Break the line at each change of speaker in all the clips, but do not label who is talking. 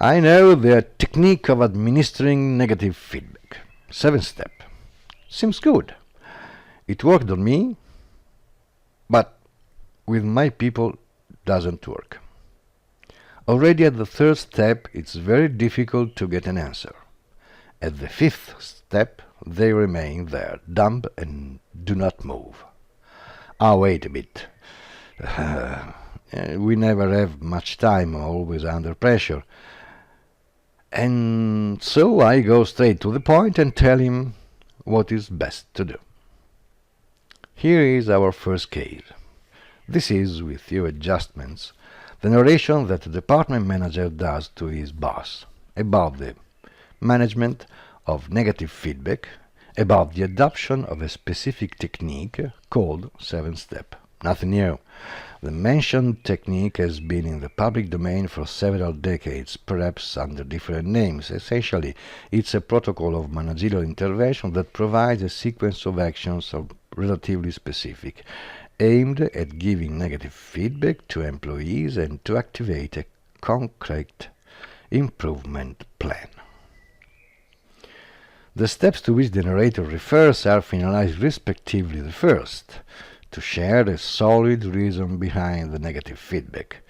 I know the technique of administering negative feedback. 7-step. Seems good. It worked on me, but with my people doesn't work. Already at the 3rd step, it's very difficult to get an answer. At the 5th step, they remain there, dumb and do not move. Ah, wait a bit. We never have much time, always under pressure. And so I go straight to the point and tell him what is best to do. Here is our first case. This is, with few adjustments, the narration that the department manager does to his boss about the management of negative feedback, about the adoption of a specific technique called 7-step. Nothing new. The mentioned technique has been in the public domain for several decades, perhaps under different names. Essentially, it's a protocol of managerial intervention that provides a sequence of actions relatively specific, aimed at giving negative feedback to employees and to activate a concrete improvement plan. The steps to which the narrator refers are finalized respectively. The first, to share a solid reason behind the negative feedback,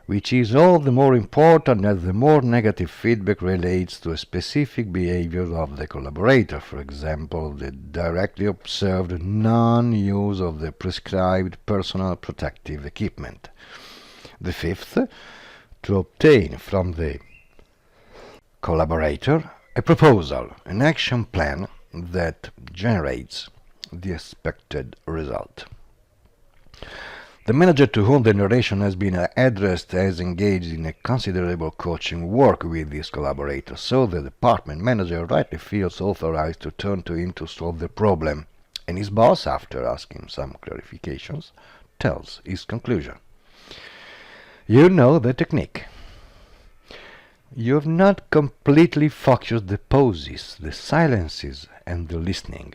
which is all the more important as the more negative feedback relates to a specific behavior of the collaborator, for example, the directly observed non-use of the prescribed personal protective equipment. The 5th, to obtain from the collaborator a proposal, an action plan that generates the expected result. The manager to whom the narration has been addressed has engaged in a considerable coaching work with his collaborator, so the department manager rightly feels authorized to turn to him to solve the problem, and his boss, after asking some clarifications, tells his conclusion. You know the technique. You have not completely focused the pauses, the silences, and the listening.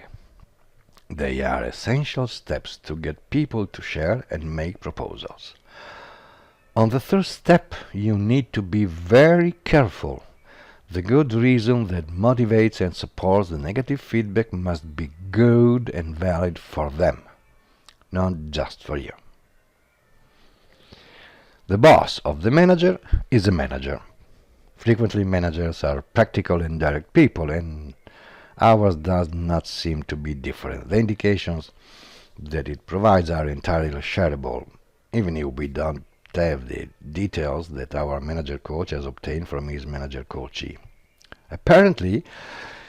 They are essential steps to get people to share and make proposals. On the 3rd step, you need to be very careful. The good reason that motivates and supports the negative feedback must be good and valid for them, not just for you. The boss of the manager is a manager. Frequently, managers are practical and direct people, and ours does not seem to be different. The indications that it provides are entirely shareable, even if we don't have the details that our manager coach has obtained from his manager coachee. Apparently,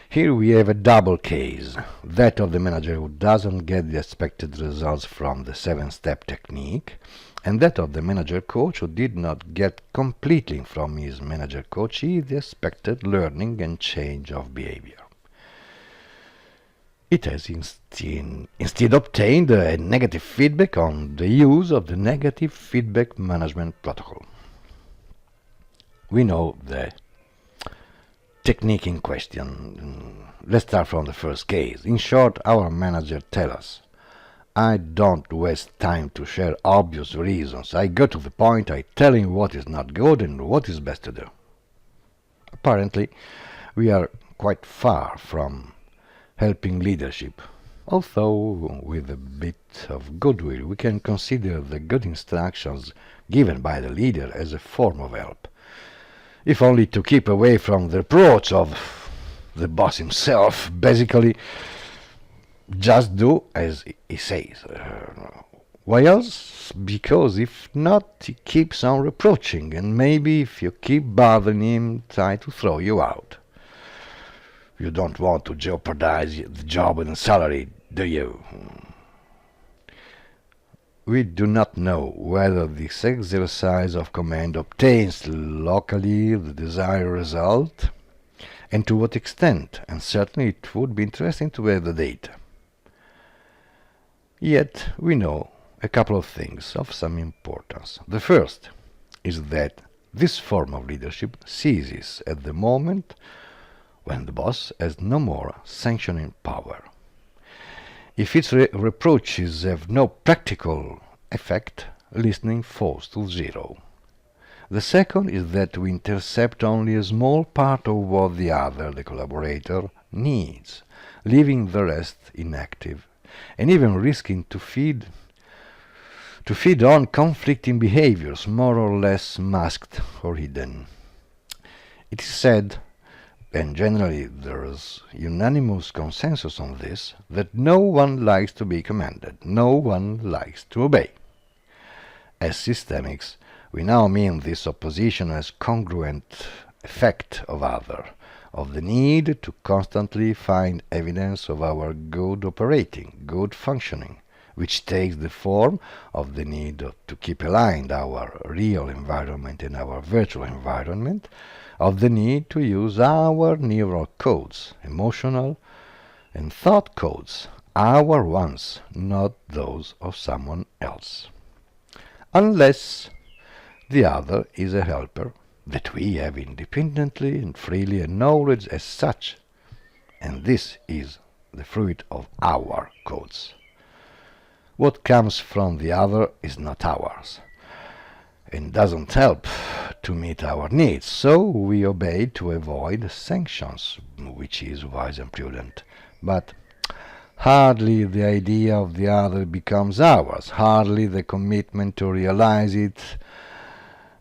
here we have a double case, that of the manager who doesn't get the expected results from the 7-step technique, and that of the manager coach who did not get completely from his manager coachee the expected learning and change of behavior. It has instead obtained a negative feedback on the use of the negative feedback management protocol. We know the technique in question. Let's start from the first case. In short, our manager tells us, I don't waste time to share obvious reasons. I go to the point, I tell him what is not good and what is best to do. Apparently, we are quite far from helping leadership, although with a bit of goodwill we can consider the good instructions given by the leader as a form of help, if only to keep away from the reproach of the boss himself. Basically, just do as he says. Why else? Because if not, he keeps on reproaching, and maybe if you keep bothering him, try to throw you out. You don't want to jeopardize the job and salary, do you? We do not know whether this exercise of command obtains locally the desired result, and to what extent, and certainly it would be interesting to have the data. Yet we know a couple of things of some importance. The first is that this form of leadership ceases at the moment when the boss has no more sanctioning power. If its reproaches have no practical effect, listening falls to zero. The second is that we intercept only a small part of what the other, the collaborator, needs, leaving the rest inactive, and even risking to feed on conflicting behaviors, more or less masked or hidden. It is said, and generally there is unanimous consensus on this, that no one likes to be commanded, no one likes to obey. As systemics, we now mean this opposition as congruent effect of other, of the need to constantly find evidence of our good operating, good functioning, which takes the form of the need to keep aligned our real environment and our virtual environment, of the need to use our neural codes, emotional and thought codes, our ones, not those of someone else. Unless the other is a helper that we have independently and freely acknowledged as such, and this is the fruit of our codes. What comes from the other is not ours, and doesn't help to meet our needs, so we obey to avoid sanctions, which is wise and prudent. But hardly the idea of the other becomes ours, hardly the commitment to realize it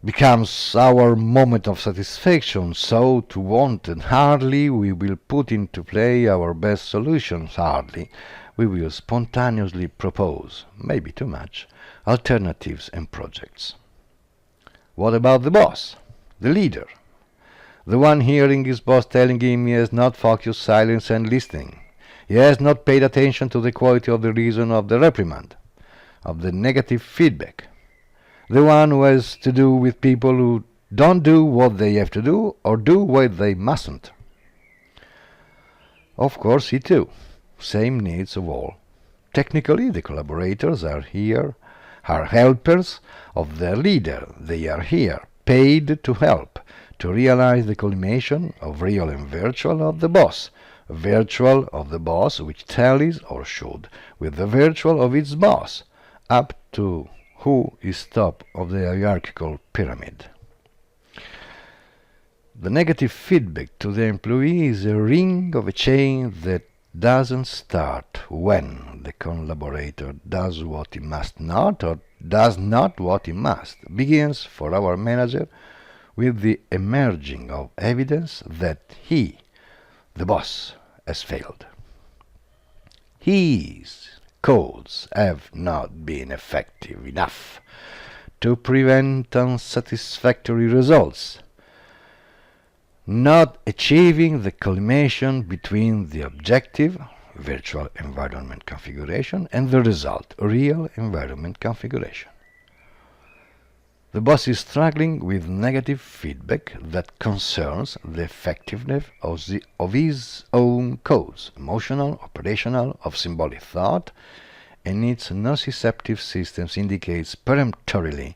becomes our moment of satisfaction, so to want, and hardly we will put into play our best solutions, hardly we will spontaneously propose, maybe too much, alternatives and projects. What about the boss, the leader, the one hearing his boss telling him he has not focused, silence and listening? He has not paid attention to the quality of the reason of the reprimand, of the negative feedback. The one who has to do with people who don't do what they have to do or do what they mustn't. Of course, he too, same needs of all. Technically, the collaborators are helpers of their leader. They are here, paid to help, to realize the collimation of real and virtual of the boss, virtual of the boss which tallies or should with the virtual of its boss, up to who is top of the hierarchical pyramid. The negative feedback to the employee is a ring of a chain that doesn't start when the collaborator does what he must not or does not what he must. Begins for our manager with the emerging of evidence that he, the boss, has failed. His codes have not been effective enough to prevent unsatisfactory results, not achieving the collimation between the objective, virtual environment configuration, and the result, real environment configuration. The boss is struggling with negative feedback that concerns the effectiveness of his own codes, emotional, operational, of symbolic thought, and its nociceptive systems indicates peremptorily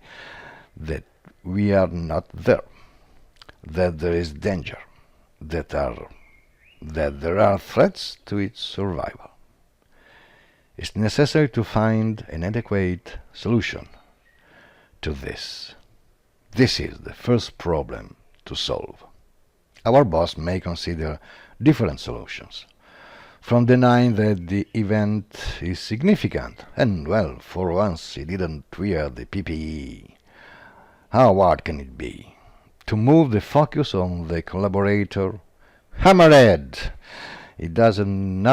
that we are not there, that there is danger, that there are threats to its survival. It's necessary to find an adequate solution to this. This is the first problem to solve. Our boss may consider different solutions, from denying that the event is significant, and well, for once he didn't wear the PPE. How hard can it be to move the focus on the collaborator? Hammerhead! It doesn't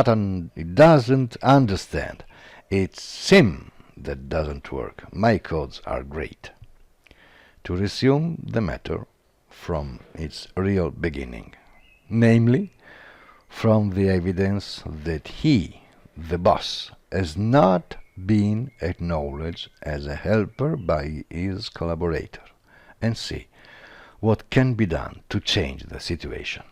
understand. It's him that doesn't work. My codes are great. To resume the matter from its real beginning, namely, from the evidence that he, the boss, has not been acknowledged as a helper by his collaborator, and see what can be done to change the situation.